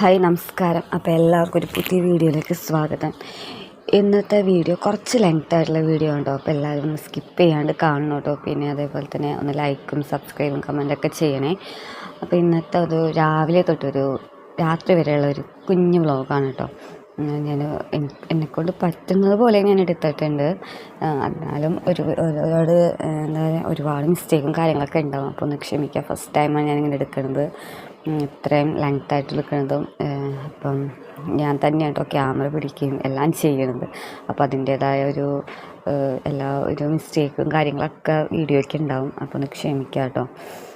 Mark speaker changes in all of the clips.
Speaker 1: Hi നമസ്കാരം. അപ്പോൾ എല്ലാവർക്കും ഒരു പുതിയ വീഡിയോയിലേക്ക് സ്വാഗതം. ഇന്നത്തെ വീഡിയോ കുറച്ച് ലെങ്ത് ആയിട്ടുള്ള വീഡിയോ ഉണ്ടോ, അപ്പോൾ എല്ലാവരും ഒന്ന് സ്കിപ്പ് ചെയ്യാണ്ട് കാണണം കേട്ടോ. പിന്നെ അതേപോലെ തന്നെ ഒന്ന് ലൈക്കും സബ്സ്ക്രൈബും കമൻറ്റൊക്കെ ചെയ്യണേ. അപ്പോൾ ഇന്നത്തെ ഒരു രാവിലെ തൊട്ടൊരു രാത്രി വരെയുള്ള ഒരു കുഞ്ഞു വ്ളോഗാണ് കേട്ടോ. ഞാൻ എന്നെക്കൊണ്ട് പറ്റുന്നത് പോലെ ഞാൻ എടുത്തിട്ടുണ്ട്. എന്നാലും ഒരുപാട് എന്താ പറയുക, ഒരുപാട് മിസ്റ്റേക്കും കാര്യങ്ങളൊക്കെ ഉണ്ടാകും. അപ്പോൾ ഒന്ന് ക്ഷമിക്കുക. ഫസ്റ്റ് ടൈമാണ് ഞാനിങ്ങനെ എടുക്കുന്നത്, ഇത്രയും ലെങ്ത് ആയിട്ട് എടുക്കുന്നതും. അപ്പം ഞാൻ തന്നെ കേട്ടോ ക്യാമറ പിടിക്കുകയും എല്ലാം ചെയ്യണത്. അപ്പോൾ അതിൻ്റേതായ ഒരു മിസ്റ്റേക്കും കാര്യങ്ങളൊക്കെ വീഡിയോയ്ക്ക് ഉണ്ടാവും. അപ്പോൾ ഒന്ന് ക്ഷമിക്കുക കേട്ടോ.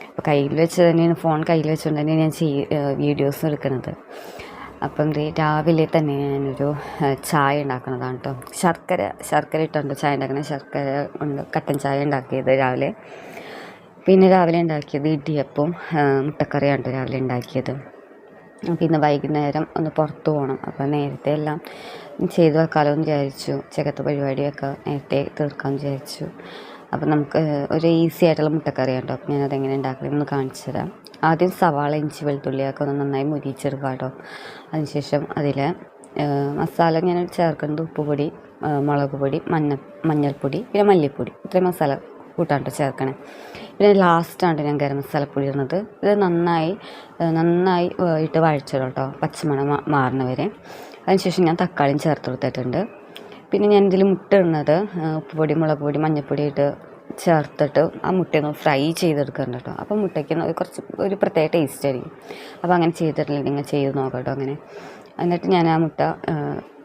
Speaker 1: അപ്പോൾ കയ്യിൽ വെച്ച് തന്നെയാണ്, ഫോൺ കയ്യിൽ വെച്ചുകൊണ്ട് തന്നെയാണ് ഞാൻ വീഡിയോസ് എടുക്കുന്നത്. അപ്പം രാവിലെ തന്നെ ഞാനൊരു ചായ ഉണ്ടാക്കുന്നതാണ് കേട്ടോ. ശർക്കര ഇട്ടുണ്ട് ചായ ഉണ്ടാക്കുന്നത്. ശർക്കര ഉണ്ട് കട്ടൻ ചായ ഉണ്ടാക്കിയത് രാവിലെ. പിന്നെ രാവിലെ ഉണ്ടാക്കിയത് ഇടിയപ്പവും മുട്ടക്കറിയാണ് രാവിലെ ഉണ്ടാക്കിയത്. പിന്നെ വൈകുന്നേരം ഒന്ന് പുറത്ത് പോകണം. അപ്പോൾ നേരത്തെ എല്ലാം ചെയ്തു വെക്കാമല്ലോ എന്ന് വിചാരിച്ചു. ഉച്ചക്കത്തെ പരിപാടിയൊക്കെ നേരത്തെ തീർക്കാമെന്ന് വിചാരിച്ചു. അപ്പോൾ നമുക്ക് ഒരു ഈസി ആയിട്ടുള്ള മുട്ടക്കറിയാണ് കേട്ടോ. അപ്പോൾ ഞാനതെങ്ങനെ ഉണ്ടാക്കണമെന്ന് കാണിച്ചു തരാം. ആദ്യം സവാള, ഇഞ്ചി, വെളുത്തുള്ളിയൊക്കെ ഒന്ന് നന്നായി മുരിച്ചെടുക്കുക കേട്ടോ. അതിനുശേഷം അതിൽ മസാല ഞാൻ ചേർക്കുന്നത് ഉപ്പുപൊടി, മുളക് പൊടി, മഞ്ഞൾപ്പൊടി, പിന്നെ മല്ലിപ്പൊടി, ഇത്രയും മസാല കൂട്ടാണ്ട് ചേർക്കണേ. പിന്നെ ലാസ്റ്റാണ് ഞാൻ ഗരം മസാലപ്പൊടി ഇടുന്നത്. ഇത് നന്നായി ഇട്ട് വഴച്ചിടും കേട്ടോ, പച്ചമണം മാറുന്ന വരെ. അതിനുശേഷം ഞാൻ തക്കാളിയും ചേർത്ത് കൊടുത്തിട്ടുണ്ട്. പിന്നെ ഞാൻ ഇതിൽ മുട്ട ഇടുന്നത് ഉപ്പുപൊടി, മുളക് പൊടി, മഞ്ഞൾപ്പൊടി ഇട്ട് ചേർത്തിട്ട് ആ മുട്ടയൊന്ന് ഫ്രൈ ചെയ്തെടുക്കുന്നുണ്ട് കേട്ടോ. അപ്പോൾ മുട്ടയ്ക്ക് ഒരു പ്രത്യേക ടേസ്റ്റ് ആയിരിക്കും. അപ്പോൾ അങ്ങനെ ചെയ്തിട്ടില്ല, നിങ്ങൾ ചെയ്ത് നോക്കാം കേട്ടോ അങ്ങനെ. എന്നിട്ട് ഞാൻ ആ മുട്ട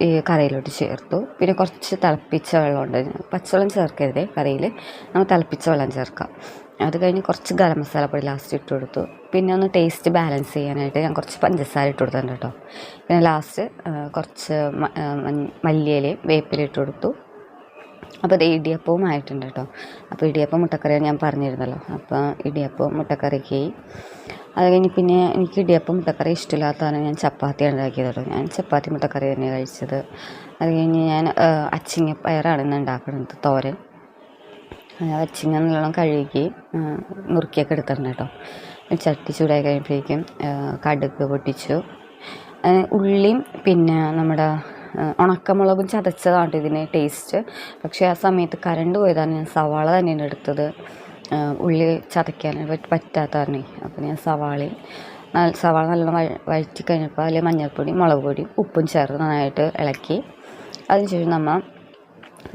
Speaker 1: ഈ കറിയിലോട്ട് ചേർത്തു. പിന്നെ കുറച്ച് തിളപ്പിച്ച വെള്ളമുണ്ട്, പച്ചവെള്ളം ചേർക്കരുതേ കറിയിൽ, നമ്മൾ തിളപ്പിച്ച വെള്ളം ചേർക്കാം. അത് കഴിഞ്ഞ് കുറച്ച് ഗരം മസാലപ്പൊടി ലാസ്റ്റ് ഇട്ട് കൊടുത്തു. പിന്നെ ഒന്ന് ടേസ്റ്റ് ബാലൻസ് ചെയ്യാനായിട്ട് ഞാൻ കുറച്ച് പഞ്ചസാര ഇട്ട് കൊടുത്തിട്ടുണ്ട് കേട്ടോ. പിന്നെ ലാസ്റ്റ് കുറച്ച് മല്ലിയിലയും വേപ്പില ഇട്ട് കൊടുത്തു. അപ്പോൾ ഇത് ഇടിയപ്പവും ആയിട്ടുണ്ട് കേട്ടോ. അപ്പോൾ ഇടിയപ്പം മുട്ടക്കറിയാണ് ഞാൻ പറഞ്ഞിരുന്നല്ലോ. അപ്പോൾ ഇടിയപ്പവും മുട്ടക്കറിക്ക് അത് കഴിഞ്ഞ് പിന്നെ എനിക്ക് ഇടിയപ്പം മുട്ടക്കറി ഇഷ്ടമില്ലാത്തതാണ് ഞാൻ ചപ്പാത്തി ഉണ്ടാക്കിയത് കേട്ടോ. ഞാൻ ചപ്പാത്തി മുട്ടക്കറി തന്നെ കഴിച്ചത്. അത് കഴിഞ്ഞ് ഞാൻ അച്ചിങ്ങപ്പയറാണ് ഇന്ന് ഉണ്ടാക്കുന്നത്, തോരൻ. അച്ചിങ്ങ നല്ലോണം കഴുകി നുറുക്കിയൊക്കെ എടുത്തിട്ടുണ്ട് കേട്ടോ. ചട്ടി ചൂടായി കഴിയുമ്പോഴേക്കും കടുക് പൊട്ടിച്ചു. ഉള്ളിയും പിന്നെ നമ്മുടെ ഉണക്കമുളകും ചതച്ചതാണ് ഇതിന് ടേസ്റ്റ്. പക്ഷേ ആ സമയത്ത് കറണ്ട് പോയതാണ് ഞാൻ സവാള തന്നെയാണ് എടുത്തത്. ഉള്ളി ചതയ്ക്കാൻ പറ്റാത്തതാണ്. അപ്പോൾ ഞാൻ സവാള നല്ലോണം വഴറ്റി കഴിഞ്ഞപ്പോൾ അതിൽ മഞ്ഞൾപ്പൊടി, മുളക് പൊടി, ഉപ്പും ചേർത്ത് നന്നായിട്ട് ഇളക്കി. അതിനുശേഷം നമ്മൾ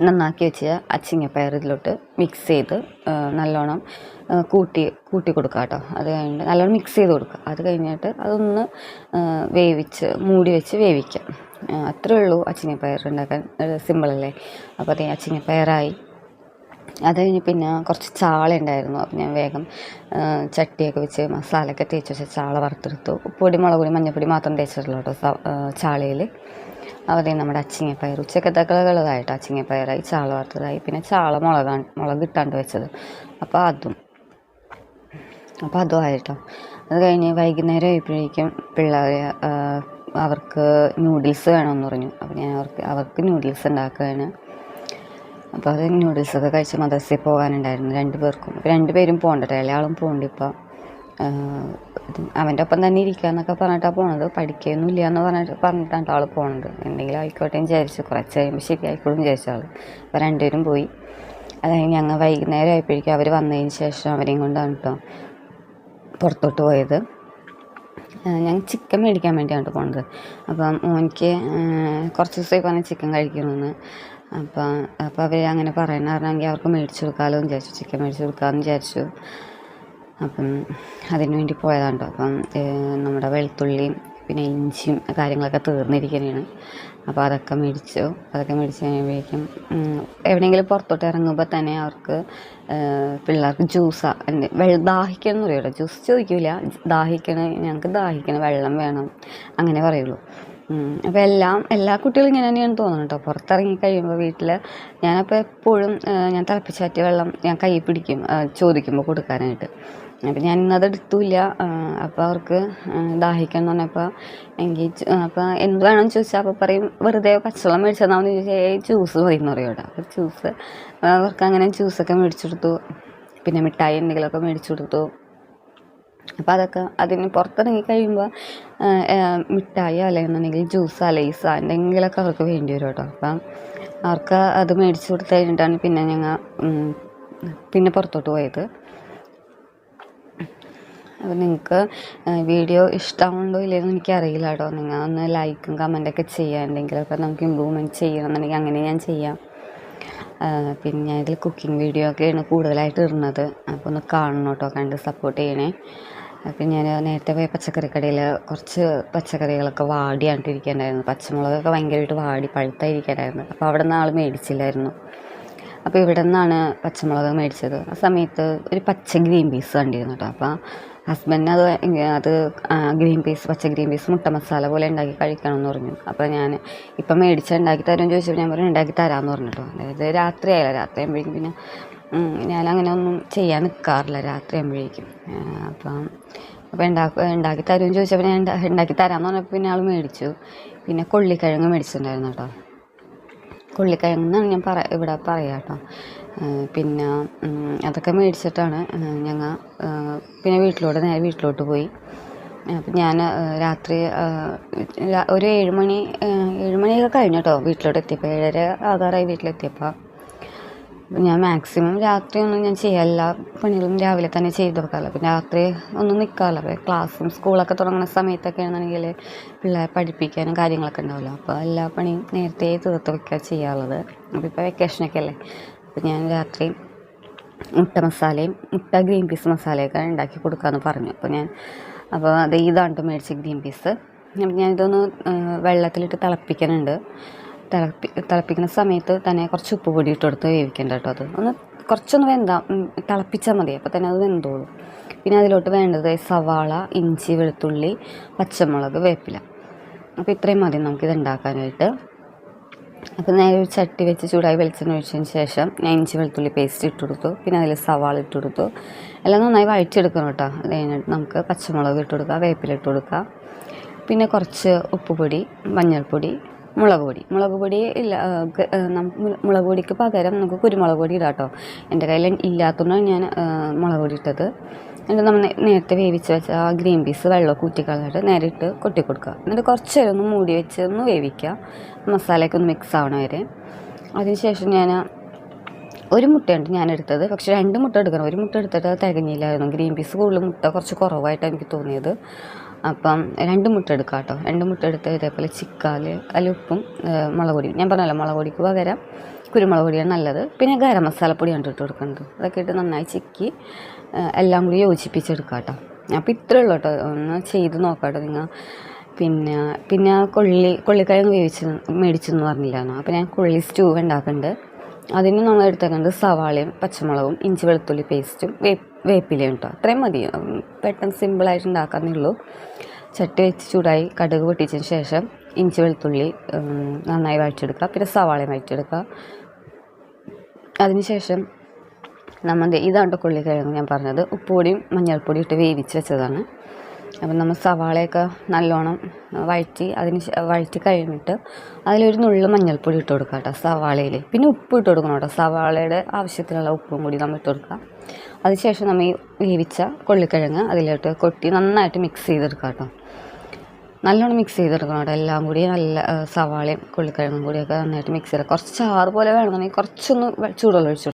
Speaker 1: നന്നാക്കി വെച്ച് അച്ചിങ്ങപ്പയർ ഇതിലോട്ട് മിക്സ് ചെയ്ത് നല്ലോണം കൂട്ടി കൊടുക്കുക കേട്ടോ. അത് കഴിഞ്ഞിട്ട് നല്ലോണം മിക്സ് ചെയ്ത് കൊടുക്കുക. അത് കഴിഞ്ഞിട്ട് അതൊന്ന് മൂടി വെച്ച് വേവിക്കാം. അത്രേ ഉള്ളൂ അച്ചിങ്ങപ്പയർ ഉണ്ടാക്കാൻ, സിമ്പിളല്ലേ. അപ്പോൾ അത് അച്ചിങ്ങപ്പയറായി. അത് കഴിഞ്ഞ് പിന്നെ കുറച്ച് ചാള ഉണ്ടായിരുന്നു. അപ്പോൾ ഞാൻ വേഗം ചട്ടിയൊക്കെ വെച്ച് മസാലയൊക്കെ തേച്ച് വെച്ച് ചാള വറുത്തെടുത്തു. ഉപ്പൊടി, മുളക് പൊടി, മഞ്ഞൾപ്പൊടി മാത്രം തേച്ചിട്ടുള്ളൂ കേട്ടോ ചാളയിൽ. അതേ നമ്മുടെ അച്ചിങ്ങപ്പയർ ഉച്ചക്കത്തക്കളുള്ളതായിട്ട് അച്ചിങ്ങപ്പയറായി, ചാള വറുത്തതായി. പിന്നെ ചാള മുളക് ഇട്ടാണ്ട് വെച്ചത്. അപ്പോൾ അതും ആയിട്ടോ. അത് കഴിഞ്ഞ് വൈകുന്നേരം ആയപ്പോഴേക്കും പിള്ളേർ അവർക്ക് നൂഡിൽസ് വേണമെന്ന് പറഞ്ഞു. അപ്പോൾ ഞാൻ അവർക്ക് നൂഡിൽസ് ഉണ്ടാക്കുകയാണ്. അപ്പോൾ അത് നൂഡിൽസൊക്കെ കഴിച്ച് മദ്രസയിൽ പോകാനുണ്ടായിരുന്നു 2 പേർക്കും. അപ്പോൾ 2 പേരും പോകണ്ടല്ലോ, ഇളയാളും പോകുന്നുണ്ട്. ഇപ്പോൾ അവൻ്റെ ഒപ്പം തന്നെ ഇരിക്കുക എന്നൊക്കെ പറഞ്ഞിട്ടാണ് പോണത്. പഠിക്കുകയൊന്നുമില്ല എന്ന് പറഞ്ഞിട്ടാണ് ആൾ പോണത്. എന്തെങ്കിലും ആയിക്കോട്ടെ എന്ന് വിചാരിച്ചു. കുറച്ച് കഴിയുമ്പോൾ ശരിയായിക്കോളും വിചാരിച്ചു ആൾ. അപ്പോൾ 2 പേരും പോയി. അതായത് ഞങ്ങൾ വൈകുന്നേരം ആയപ്പോഴേക്കും അവർ വന്നതിന് ശേഷം അവരെയും കൊണ്ടാണ് കേട്ടോ പുറത്തോട്ട് പോയത്. ഞാൻ ചിക്കൻ മേടിക്കാൻ വേണ്ടിയാണ് പോണത്. അപ്പം മോനിക്ക് കുറച്ച് ദിവസമായി പറഞ്ഞ് ചിക്കൻ കഴിക്കണമെന്ന്. അപ്പോൾ അവർ അങ്ങനെ പറയണമെങ്കിൽ അവർക്ക് മേടിച്ച് കൊടുക്കാമല്ലോ എന്ന് വിചാരിച്ചു, ചിക്കൻ മേടിച്ച് കൊടുക്കാമെന്ന് വിചാരിച്ചു. അപ്പം അതിന് വേണ്ടി പോയതാണ് കേട്ടോ. അപ്പം നമ്മുടെ വെളുത്തുള്ളിയും പിന്നെ ഇഞ്ചിയും കാര്യങ്ങളൊക്കെ തീർന്നിരിക്കുന്നതാണ്. അപ്പോൾ അതൊക്കെ മേടിച്ച് കഴിയുമ്പോഴേക്കും എവിടെയെങ്കിലും പുറത്തോട്ട് ഇറങ്ങുമ്പോൾ തന്നെ അവർക്ക് പിള്ളേർക്ക് ദാഹിക്കണം എന്ന് പറയുമല്ലോ. ജ്യൂസ് ചോദിക്കില്ല, ഞങ്ങൾക്ക് ദാഹിക്കണം, വെള്ളം വേണം, അങ്ങനെ പറയുള്ളൂ. അപ്പോൾ എല്ലാ കുട്ടികളും ഇങ്ങനെ തന്നെയാണ് തോന്നുന്നത് കേട്ടോ. പുറത്തിറങ്ങി കഴിയുമ്പോൾ വീട്ടിൽ ഞാനപ്പോൾ എപ്പോഴും ഞാൻ തിളപ്പിച്ചാറ്റിയ വെള്ളം ഞാൻ കൈ പിടിക്കും ചോദിക്കുമ്പോൾ കൊടുക്കാനായിട്ട്. അപ്പം ഞാൻ ഇന്നത് എടുത്തില്ല. അപ്പോൾ അവർക്ക് ദാഹിക്കണം എന്ന് പറഞ്ഞപ്പോൾ അപ്പോൾ എന്ത് വേണമെന്ന് ചോദിച്ചാൽ അപ്പോൾ പറയും വെറുതെ പച്ചവെള്ളം മേടിച്ചതാണെന്ന് ചോദിച്ചാൽ ജ്യൂസ് മതി എന്ന് പറയും കേട്ടോ. അപ്പോൾ അവർക്ക് അങ്ങനെ ജ്യൂസൊക്കെ മേടിച്ചു കൊടുത്തു. പിന്നെ മിഠായി എന്തെങ്കിലുമൊക്കെ മേടിച്ചു കൊടുത്തു. അപ്പോൾ അതൊക്കെ അതിന് പുറത്തിറങ്ങി കഴിയുമ്പോൾ മിഠായി അല്ലെന്നുണ്ടെങ്കിൽ ജ്യൂസ് ലേസ് എന്തെങ്കിലുമൊക്കെ അവർക്ക് വേണ്ടി വരും കേട്ടോ. അപ്പം അവർക്ക് അത് മേടിച്ച് കൊടുത്ത് കഴിഞ്ഞിട്ടാണ് പിന്നെ ഞങ്ങൾ പിന്നെ പുറത്തോട്ട് പോയത്. അപ്പോൾ നിങ്ങൾക്ക് വീഡിയോ ഇഷ്ടമുണ്ടോ ഇല്ലയെന്ന് എനിക്കറിയില്ല കേട്ടോ. നിങ്ങൾ ഒന്ന് ലൈക്കും കമൻറ്റൊക്കെ ചെയ്യുക. എന്തെങ്കിലുമൊക്കെ നമുക്ക് ഇമ്പ്രൂവ്മെൻറ്റ് ചെയ്യണമെന്നുണ്ടെങ്കിൽ അങ്ങനെ ഞാൻ ചെയ്യാം. പിന്നെ ഇതിൽ കുക്കിംഗ് വീഡിയോ ഒക്കെയാണ് കൂടുതലായിട്ട് ഇടുന്നത്. അപ്പോൾ ഒന്ന് കാണണം കേട്ടോ, കണ്ട് സപ്പോർട്ട് ചെയ്യണേ. അപ്പം ഞാൻ നേരത്തെ പോയ പച്ചക്കറി കടയിൽ കുറച്ച് പച്ചക്കറികളൊക്കെ വാടിയാണ്ടിരിക്കേണ്ടായിരുന്നു. പച്ചമുളകൊക്കെ ഭയങ്കരമായിട്ട് വാടി പഴുത്തായിരിക്കാനായിരുന്നു. അപ്പോൾ അവിടെ നിന്ന് ആൾ മേടിച്ചില്ലായിരുന്നു. അപ്പോൾ ഇവിടെ നിന്നാണ് പച്ചമുളക് മേടിച്ചത്. ആ സമയത്ത് ഒരു പച്ച ഗ്രീൻ പീസ് കണ്ടിരുന്നു കേട്ടോ. അപ്പോൾ ഹസ്ബൻഡിന് അത് പച്ച ഗ്രീൻ പീസ് മുട്ട മസാല പോലെ ഉണ്ടാക്കി കഴിക്കണമെന്ന് പറഞ്ഞു. അപ്പോൾ ഞാൻ ഇപ്പം ഉണ്ടാക്കി തരുമെന്ന് ചോദിച്ചപ്പോൾ ഞാൻ പറഞ്ഞു ഉണ്ടാക്കി തരാമെന്ന് പറഞ്ഞു കേട്ടോ. അതായത് രാത്രിയാകുമ്പോഴേക്കും പിന്നെ ഞാനങ്ങനെ ഒന്നും ചെയ്യാൻ നിൽക്കാറില്ല രാത്രിയാകുമ്പോഴേക്കും. അപ്പോൾ ഉണ്ടാക്കി തരുമെന്ന് ചോദിച്ചപ്പോൾ ഞാൻ ഉണ്ടാക്കി തരാമെന്ന് പറഞ്ഞപ്പോൾ പിന്നെ ആൾ മേടിച്ചു. പിന്നെ കൊള്ളിക്കിഴങ്ങ് മേടിച്ചിട്ടുണ്ടായിരുന്നു കേട്ടോ. കൊള്ളിക്കിഴങ്ങെന്നാണ് ഞാൻ ഇവിടെ പറയാം കേട്ടോ. പിന്നെ അതൊക്കെ മേടിച്ചിട്ടാണ് ഞങ്ങൾ പിന്നെ നേരെ വീട്ടിലോട്ട് പോയി. അപ്പം ഞാൻ രാത്രി ഒരു 7 മണിയൊക്കെ കഴിഞ്ഞു കേട്ടോ വീട്ടിലോട്ട് എത്തിയപ്പോൾ. 7:30 ആകാറായി വീട്ടിലെത്തിയപ്പോൾ. ഞാൻ മാക്സിമം രാത്രി ഒന്നും ഞാൻ ചെയ്യാം, എല്ലാ പണികളും രാവിലെ തന്നെ ചെയ്ത് വെക്കാമല്ലോ. അപ്പം രാത്രി ഒന്നും നിൽക്കാമല്ലോ. അപ്പോൾ ക്ലാസ്സും സ്കൂളൊക്കെ തുടങ്ങുന്ന സമയത്തൊക്കെ ആണെന്നുണ്ടെങ്കിൽ പിള്ളേരെ പഠിപ്പിക്കാനും കാര്യങ്ങളൊക്കെ ഉണ്ടാവുമല്ലോ. അപ്പോൾ എല്ലാ പണിയും നേരത്തെ തീർത്ത് വെക്കുക ചെയ്യാറുള്ളത്. അപ്പോൾ ഇപ്പോൾ വെക്കേഷനൊക്കെ അല്ലേ. അപ്പോൾ ഞാൻ രാത്രി മുട്ട ഗ്രീൻ പീസ് മസാലയൊക്കെ ഉണ്ടാക്കി കൊടുക്കാമെന്ന് പറഞ്ഞു. അപ്പോൾ അത് ഇതാണ് മേടിച്ച ഗ്രീൻ പീസ്. അപ്പം ഞാനിതൊന്ന് വെള്ളത്തിലിട്ട് തിളപ്പിക്കാനുണ്ട്. തിളപ്പിക്കുന്ന സമയത്ത് തന്നെ കുറച്ച് ഉപ്പ് പൊടി ഇട്ട് കൊടുത്ത് വേവിക്കേണ്ട കേട്ടോ. അത് കുറച്ചൊന്ന് തിളപ്പിച്ചാൽ മതി, അപ്പോൾ തന്നെ അത് വെന്തോളും. പിന്നെ അതിലോട്ട് വേണ്ടത് സവാള, ഇഞ്ചി, വെളുത്തുള്ളി, പച്ചമുളക്, വേപ്പില. അപ്പോൾ ഇത്രയും മതി നമുക്കിത് ഉണ്ടാക്കാനായിട്ട്. അപ്പോൾ നേരെ ഒരു ചട്ടി വെച്ച് ചൂടായി വെളിച്ചെണ്ണ ഒഴിച്ചതിന് ശേഷം ഞാൻ ഇഞ്ചി വെളുത്തുള്ളി പേസ്റ്റ് ഇട്ട് കൊടുത്തു. പിന്നെ അതിൽ സവാള ഇട്ട് കൊടുത്തു. എല്ലാം നന്നായി വഴറ്റിയെടുക്കണം കേട്ടോ. അത് കഴിഞ്ഞിട്ട് നമുക്ക് പച്ചമുളക് ഇട്ട് കൊടുക്കുക, വേപ്പില ഇട്ട് കൊടുക്കുക. പിന്നെ കുറച്ച് ഉപ്പുപൊടി, മഞ്ഞൾപ്പൊടി, മുളക് പൊടി ഇല്ല, മുളക് പൊടിക്ക് പകരം നമുക്ക് കുരുമുളക് പൊടി ഇടാം കേട്ടോ. എൻ്റെ കയ്യിൽ ഇല്ലാത്തതുകൊണ്ടാണ് ഞാൻ മുളക് പൊടി ഇട്ടത്. എന്നിട്ട് നമ്മൾ നേരത്തെ വേവിച്ച് വെച്ച ആ ഗ്രീൻ പീസ് വെള്ളമൊക്കെ ഊറ്റിക്കളഞ്ഞിട്ട് നേരെ ഇട്ട് കൊട്ടി കൊടുക്കുക. എന്നിട്ട് കുറച്ച് നേരം ഒന്ന് മൂടി വെച്ച് ഒന്ന് വേവിക്കുക, മസാലയൊക്കെ ഒന്ന് മിക്സ് ആവണ വരെ. അതിനുശേഷം ഞാൻ ഒരു മുട്ടയുണ്ട് ഞാൻ എടുത്തത്, പക്ഷേ 2 മുട്ട എടുക്കണം. ഒരു മുട്ട എടുത്തിട്ട് തികഞ്ഞില്ലായിരുന്നു. ഗ്രീൻ പീസ് കൂടുതൽ മുട്ട കുറച്ച് കുറവായിട്ടാണ് എനിക്ക് തോന്നിയത്. അപ്പം 2 മുട്ട എടുക്കാം കേട്ടോ. 2 മുട്ട എടുത്ത് ഇതേപോലെ ചിക്കാല് അതിൽ ഉപ്പും മുളക് പൊടിയും, ഞാൻ പറഞ്ഞല്ലോ മുളക് പൊടിക്ക് പകരം കുരുമുളക് പൊടിയാണ് നല്ലത്. പിന്നെ ഗരം മസാലപ്പൊടിയാണ് ഇട്ട് കൊടുക്കുന്നത്. അതൊക്കെ ഇട്ട് നന്നായി ചിക്കി എല്ലാം കൂടി യോജിപ്പിച്ചെടുക്കാം കേട്ടോ. അപ്പോൾ ഇത്രയേ ഉള്ളൂ കേട്ടോ. ഒന്ന് ചെയ്ത് നോക്കാം കേട്ടോ നിങ്ങൾ. പിന്നെ കൊള്ളിക്കിഴങ്ങ് മേടിച്ചെന്ന് പറഞ്ഞില്ലായിരുന്നു. അപ്പോൾ ഞാൻ കൊള്ളി സ്റ്റൂ ഉണ്ടാക്കുന്നുണ്ട്. അതിന് നമ്മൾ എടുത്തേക്കുന്നത് സവാളയും പച്ചമുളകും ഇഞ്ചി വെളുത്തുള്ളി പേസ്റ്റും വേപ്പിലയും കേട്ടോ. അത്രയും മതി, പെട്ടെന്ന് സിമ്പിളായിട്ട് ഉണ്ടാക്കാന്നേ ഉള്ളൂ. ചട്ടി വെച്ച് ചൂടായി കടുക് പൊട്ടിച്ചതിന് ശേഷം ഇഞ്ചി വെളുത്തുള്ളി നന്നായി വഴറ്റിയെടുക്കുക. പിന്നെ സവാളയും വഴറ്റിയെടുക്കുക. അതിനുശേഷം ഇതാണ് കൊള്ളിക്കിഴങ്ങ് ഞാൻ പറഞ്ഞത്. ഉപ്പുപൊടിയും മഞ്ഞൾപ്പൊടിയും ഇട്ട് വേവിച്ച് വെച്ചതാണ്. അപ്പം നമ്മൾ സവാളയൊക്കെ നല്ലോണം വഴറ്റി കഴിഞ്ഞിട്ട് അതിലൊരു നുള്ളു മഞ്ഞൾപ്പൊടി ഇട്ട് കൊടുക്കുക കേട്ടോ സവാളയിൽ. പിന്നെ ഉപ്പ് ഇട്ട് കൊടുക്കണം കേട്ടോ. സവാളയുടെ ആവശ്യത്തിനുള്ള ഉപ്പും കൂടി നമ്മൾ ഇട്ട് കൊടുക്കുക. അതിനുശേഷം നമ്മൾ ഈ വേവിച്ച കൊള്ളിക്കിഴങ്ങ് അതിലോട്ട് കൊട്ടി നന്നായിട്ട് മിക്സ് ചെയ്തെടുക്കുക കേട്ടോ. നല്ലോണം മിക്സ് ചെയ്തെടുക്കണം കേട്ടോ. എല്ലാം കൂടി നല്ല സവാളയും കൊള്ളിക്കിഴങ്ങും കൂടിയൊക്കെ നന്നായിട്ട് മിക്സ് ചെയ്ത് കുറച്ച് ചാറ് പോലെ വേണമെന്നുണ്ടെങ്കിൽ കുറച്ചൊന്ന് ചൂടുവെള്ളം ഒഴിച്ചു